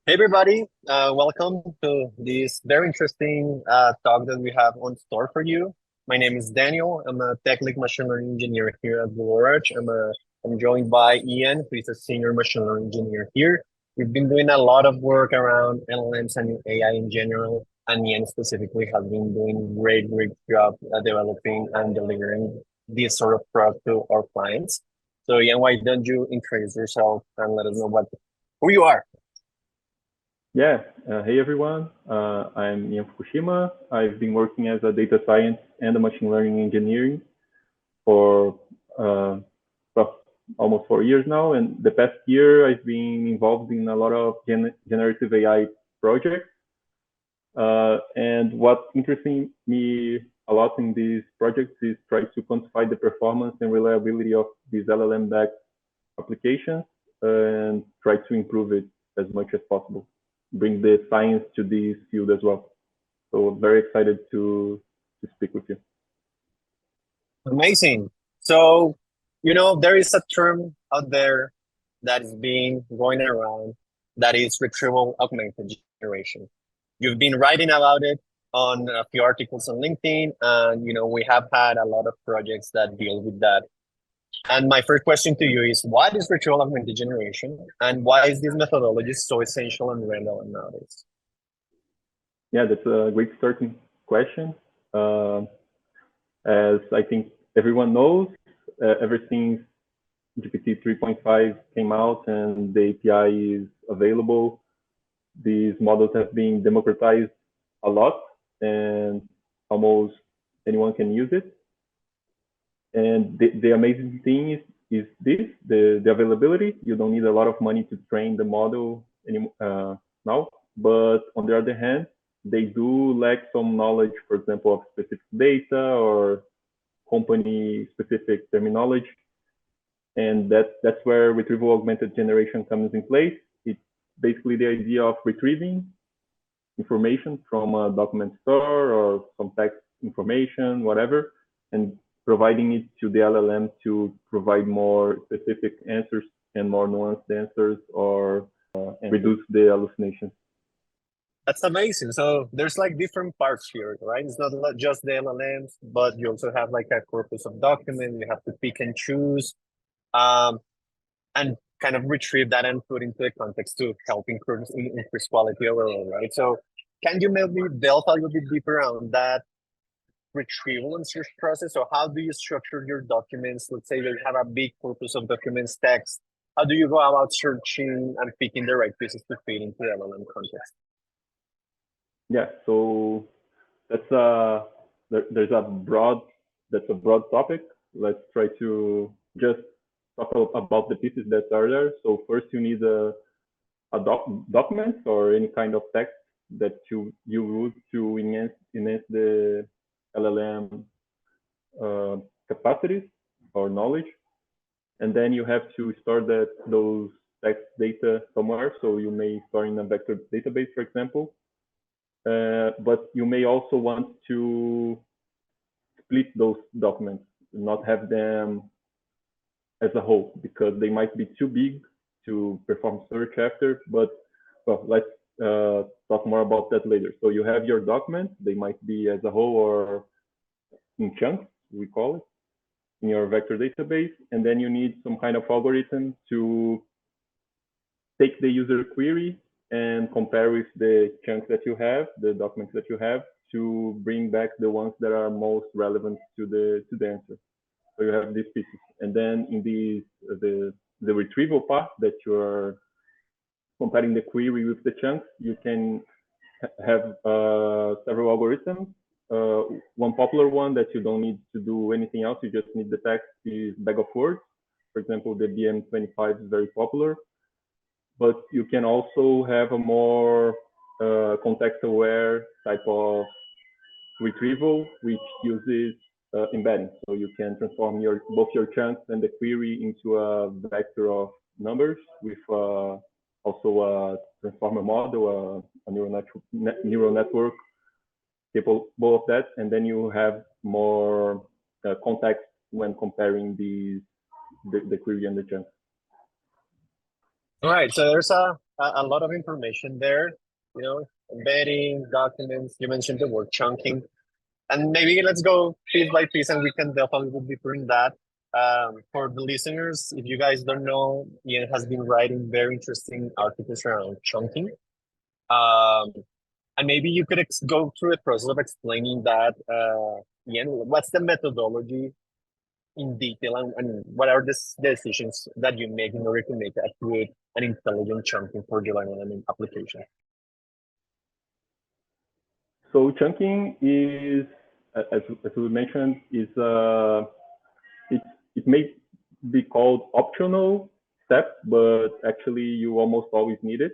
Hey everybody, welcome to this very interesting talk that we have on store for you. My name is Daniel. I'm a tech lead machine learning engineer here at Blue Orange. I'm joined by Ian, who is a senior machine learning engineer here. We've been doing a lot of work around LLMs and AI in general, and Ian specifically has been doing great job developing and delivering this sort of product to our clients. So Ian, why don't you introduce yourself and let us know who you are? Yeah, hey everyone, I'm Ian Fukushima. I've been working as a data science and a machine learning engineering for almost 4 years now. And the past year, I've been involved in a lot of generative AI projects. And what interests me a lot in these projects is try to quantify the performance and reliability of these LLM-backed applications and try to improve it as much as possible. Bring the science to this field as well. So very excited to speak with you. Amazing. So, there is a term out there that is being going around that is retrieval-augmented generation. You've been writing about it on a few articles on LinkedIn, and we have had a lot of projects that deal with that. And my first question to you is, what is retrieval-augmented generation, and why is this methodology so essential and relevant nowadays? Yeah, that's a great starting question. As I think everyone knows, ever since GPT 3.5 came out and the API is available, these models have been democratized a lot and almost anyone can use it. And the amazing thing is this, the availability. You don't need a lot of money to train the model now. But on the other hand, they do lack some knowledge, for example, of specific data or company-specific terminology. And that's where retrieval-augmented generation comes in place. It's basically the idea of retrieving information from a document store or some text information, whatever, and providing it to the LLM to provide more specific answers and more nuanced answers or reduce the hallucinations. That's amazing. So there's like different parts here, right? It's not just the LLMs, but you also have like a corpus of documents. You have to pick and choose, and kind of retrieve that and put into the context to help increase quality overall, right? So can you maybe delve a little bit deeper on that retrieval and search process? So how do you structure your documents? Let's say you have a big corpus of documents, text. How do you go about searching and picking the right pieces to fit into the LLM context? Yeah, so there's a broad topic. Let's try to just talk about the pieces that are there. So first you need a document or any kind of text that you use to enhance the LLM capacities or knowledge. And then you have to store those text data somewhere. So you may store in a vector database, for example. But you may also want to split those documents, not have them as a whole, because they might be too big to perform search after. But well, let's talk more about that later. So you have your documents, they might be as a whole or in chunks, we call it, in your vector database. And then you need some kind of algorithm to take the user query and compare with the chunks that you have, the documents that you have, to bring back the ones that are most relevant to the answer. So you have these pieces. And then in the retrieval part that you are comparing the query with the chunks, you can have several algorithms. One popular one that you don't need to do anything else, you just need the text, is bag of words. For example, the BM25 is very popular. But you can also have a more context-aware type of retrieval, which uses embedding. So you can transform both your chunks and the query into a vector of numbers with also a transformer model, a neural network capable of that. And then you have more context when comparing the query and the chunks. All right, so there's a lot of information there, you know, embedding, documents. You mentioned the word chunking. And maybe let's go piece by piece and we can delve a little deeper in that. For the listeners, if you guys don't know, Ian has been writing very interesting articles around chunking. Um, and maybe you could go through the process of explaining that, Ian, what's the methodology in detail and what are the decisions that you make in order to make accurate and intelligent chunking for your LLM application? So chunking is, as we mentioned, is it may be called optional step, but actually you almost always need it.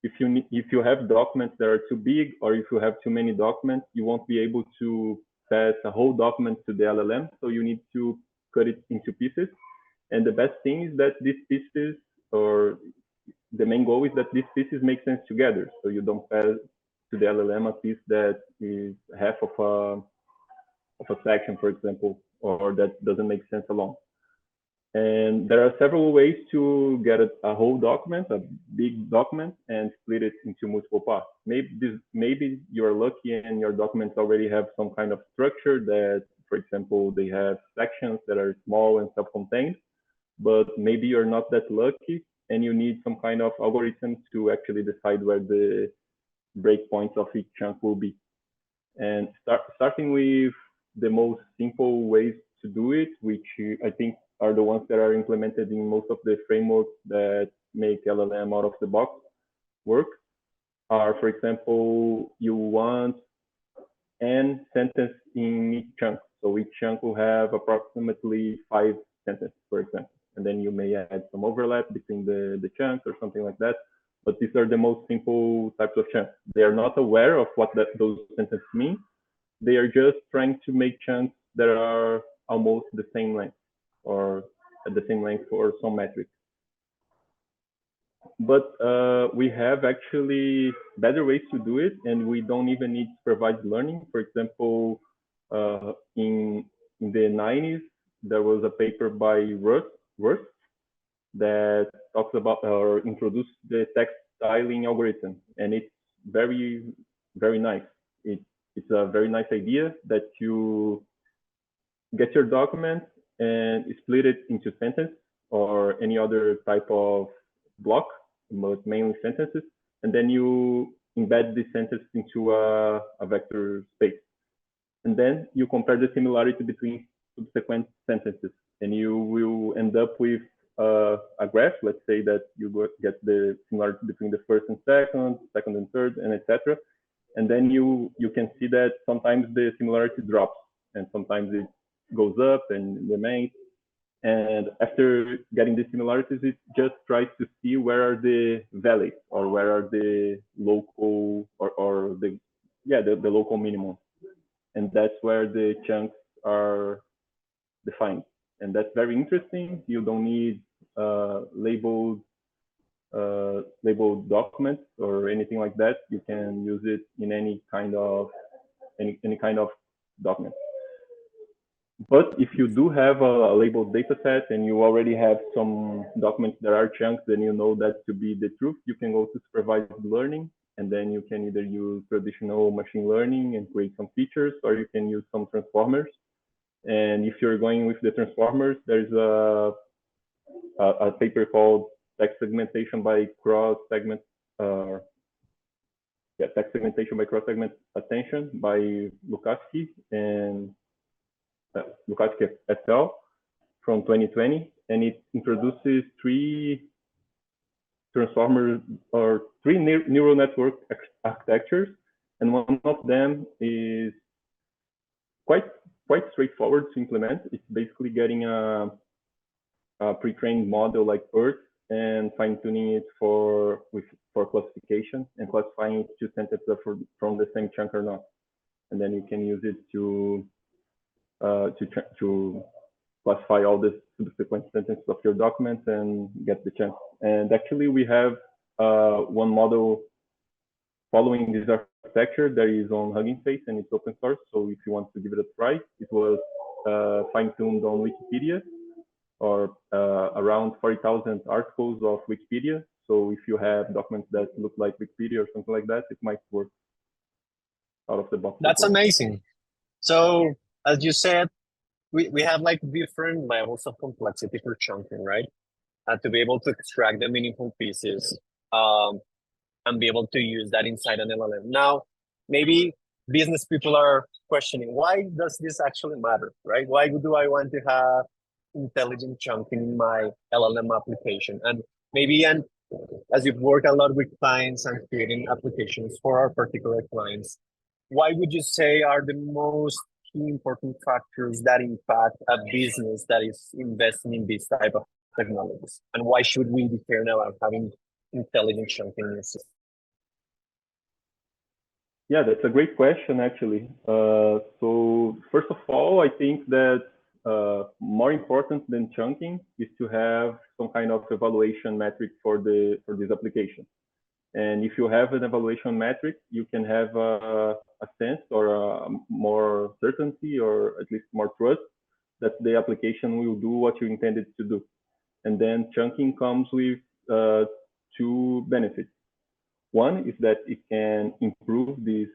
If you have documents that are too big, or if you have too many documents, you won't be able to pass a whole document to the LLM. So you need to cut it into pieces. And the best thing is that these pieces, or the main goal is that these pieces make sense together. So you don't pass to the LLM a piece that is half of a section, for example, or that doesn't make sense alone. And there are several ways to get a whole document, a big document, and split it into multiple parts. Maybe you're lucky and your documents already have some kind of structure that, for example, they have sections that are small and self-contained, but maybe you're not that lucky and you need some kind of algorithm to actually decide where the breakpoints of each chunk will be. And starting with the most simple ways to do it, which I think are the ones that are implemented in most of the frameworks that make LLM out of the box work, are, for example, you want n sentence in each chunk. So each chunk will have approximately 5 sentences, for example. And then you may add some overlap between the chunks or something like that. But these are the most simple types of chunks. They are not aware of what those sentences mean. They are just trying to make chunks that are almost the same length, or at the same length for some metric. But we have actually better ways to do it, and we don't even need supervised learning. For example, in the 90s, there was a paper by Worth that talks about or introduced the text styling algorithm, and it's very, very nice. It's a very nice idea that you get your document and split it into sentences or any other type of block, but mainly sentences, and then you embed this sentence into a vector space. And then you compare the similarity between subsequent sentences, and you will end up with a graph. Let's say that you get the similarity between the first and second and third, and etc. And then you can see that sometimes the similarity drops, and sometimes it goes up and remains. And after getting the similarities, it just tries to see where are the valleys, or where are the local, or the local minimum. And that's where the chunks are defined. And that's very interesting. You don't need labeled documents or anything like that. You can use it in any kind of document. But if you do have a labeled data set and you already have some documents that are chunks, then you know that to be the truth, you can go to supervised learning, and then you can either use traditional machine learning and create some features, or you can use some transformers. And if you're going with the transformers, there's a paper called text segmentation by cross-segment, text segmentation by cross-segment attention by Lukatsky and Lukatsky et al. From 2020, and it introduces three transformer or three neural network architectures, and one of them is quite straightforward to implement. It's basically getting a pre-trained model like Earth and fine-tuning it for classification and classifying it to sentences from the same chunk or not. And then you can use it to classify all the subsequent sentences of your documents and get the chunk. And actually, we have one model following this architecture that is on Hugging Face, and it's open source. So if you want to give it a try, it was fine-tuned on Wikipedia, or around 40,000 articles of Wikipedia. So if you have documents that look like Wikipedia or something like that, it might work out of the box. That's amazing. So as you said, we have like different levels of complexity for chunking, right? To be able to extract the meaningful pieces and be able to use that inside an LLM. Now, maybe business people are questioning, why does this actually matter, right? Why do I want to have intelligent chunking in my LLM application? And maybe, and as you've worked a lot with clients and creating applications for our particular clients, why would you say are the most key important factors that impact a business that is investing in this type of technologies? And why should we be care now about having intelligent chunking in the system? Yeah, that's a great question, actually. So first of all, I think that more important than chunking is to have some kind of evaluation metric for this application. And if you have an evaluation metric, you can have a sense or a more certainty, or at least more trust, that the application will do what you intended to do. And then chunking comes with two benefits. One is that it can improve this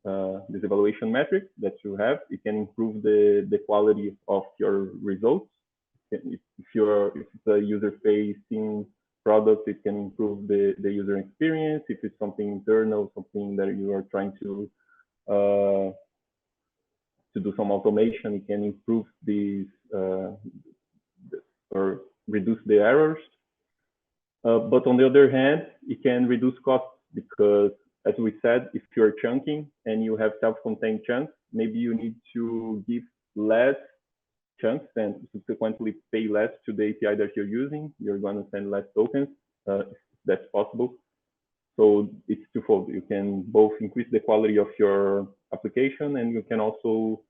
evaluation metric that you have. It can improve the quality of your results. If it's a user-facing product, it can improve the user experience. If it's something internal, something that you are trying to do some automation, it can improve these or reduce the errors. But on the other hand, it can reduce costs because, as we said, if you're chunking and you have self-contained chunks, maybe you need to give less chunks and subsequently pay less to the API that you're using. You're going to send less tokens, if that's possible. So it's twofold. You can both increase the quality of your application, and you can also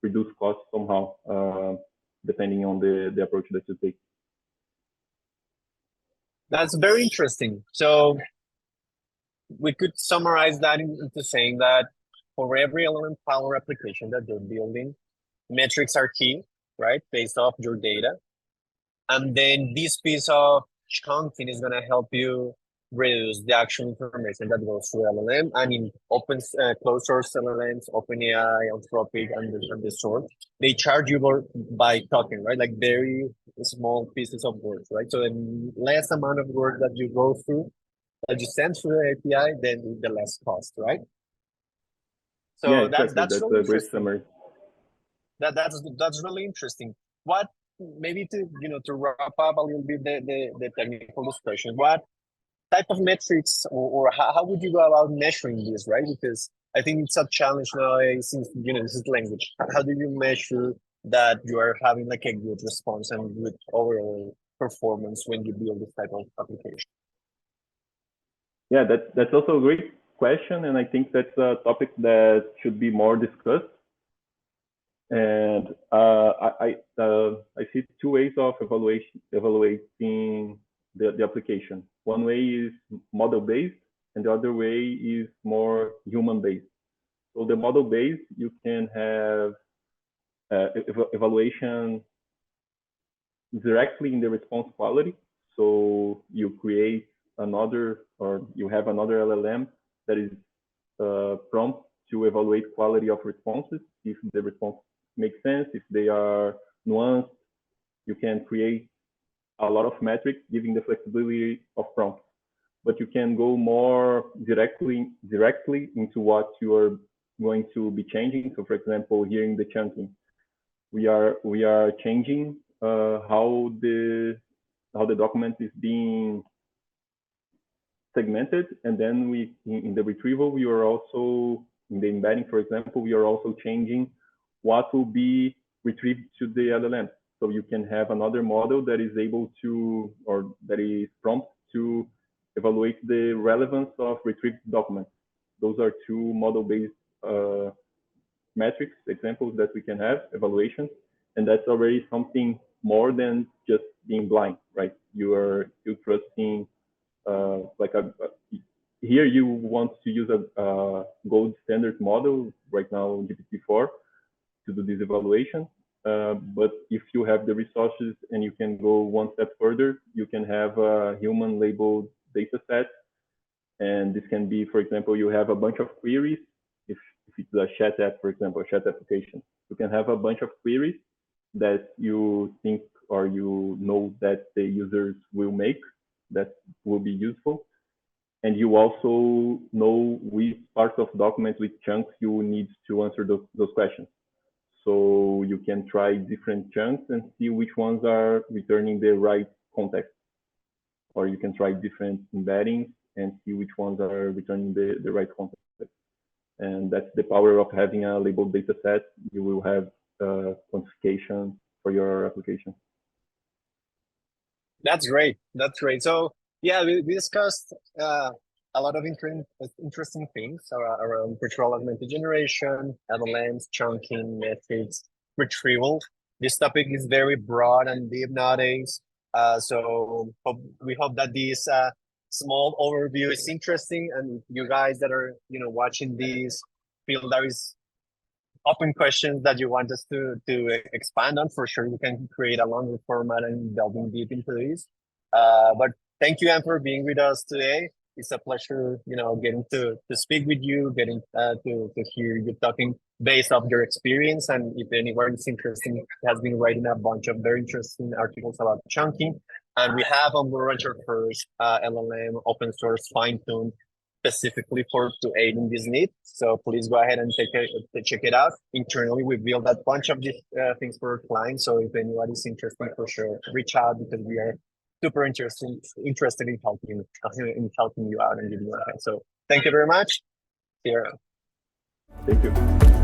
reduce costs somehow, depending on the approach that you take. That's very interesting. So we could summarize that into saying that for every LLM power application that you're building, metrics are key, right? Based off your data. And then this piece of chunking is going to help you reduce the actual information that goes through LLM. And in closed source LLMs, OpenAI, Anthropic, and the sort, they charge you by talking, right? Like very small pieces of work, right? So the less amount of work that you go through, that you send through the API, then the less cost, right? So yeah, exactly. that's really really a great interesting. summary. That's really interesting. What maybe to wrap up a little bit the technical discussion, what type of metrics or how would you go about measuring this, right? Because I think it's a challenge nowadays since this is language. How do you measure that you are having like a good response and good overall performance when you build this type of application? Yeah, that's also a great question, and I think that's a topic that should be more discussed. And I see two ways of evaluating the application. One way is model-based, and the other way is more human-based. So the model-based, you can have evaluation directly in the response quality. So you create another, or you have another LLM that is prompt to evaluate quality of responses. If the response makes sense, if they are nuanced, you can create a lot of metrics giving the flexibility of prompts. But you can go more directly into what you are going to be changing. So for example, here in the chunking, we are changing how the document is being segmented, and then in the retrieval, we are also in the embedding, for example, we are also changing what will be retrieved to the LLM. So you can have another model that is able to, or that is prompt to evaluate the relevance of retrieved documents. Those are two model-based metrics, examples that we can have, evaluations, and that's already something more than just being blind, right? You're trusting, here you want to use a gold standard model, right now GPT-4, to do this evaluation. But if you have the resources and you can go one step further, you can have a human labeled data set. And this can be, for example, you have a bunch of queries. If it's a chat app, for example, a chat application, you can have a bunch of queries that you think or you know that the users will make that will be useful. And you also know which parts of documents, which chunks you need to answer those questions. So you can try different chunks and see which ones are returning the right context. Or you can try different embeddings and see which ones are returning the right context. And that's the power of having a labeled data set. You will have quantification for your application. That's great. That's great. So yeah, we discussed a lot of interesting things around Retrieval-Augmented Generation, LLMs, chunking, metrics, retrieval. This topic is very broad and deep nowadays. So we hope that this small overview is interesting, and you guys that are watching this feel there is open questions that you want us to expand on. For sure, you can create a longer format and delving deep into this. But thank you, Anne, for being with us today. It's a pleasure, getting to speak with you, getting to hear you talking based off your experience. And if anyone is interested, has been writing a bunch of very interesting articles about chunking. And we have on Blue Rancher first LLM open source fine-tuned specifically to aid in this need. So please go ahead and check it out. Internally, we built a bunch of these things for our clients. So if anyone is interested, for sure, reach out, because we are super interested in helping you out and giving you a hand. So thank you very much. Here. Thank you.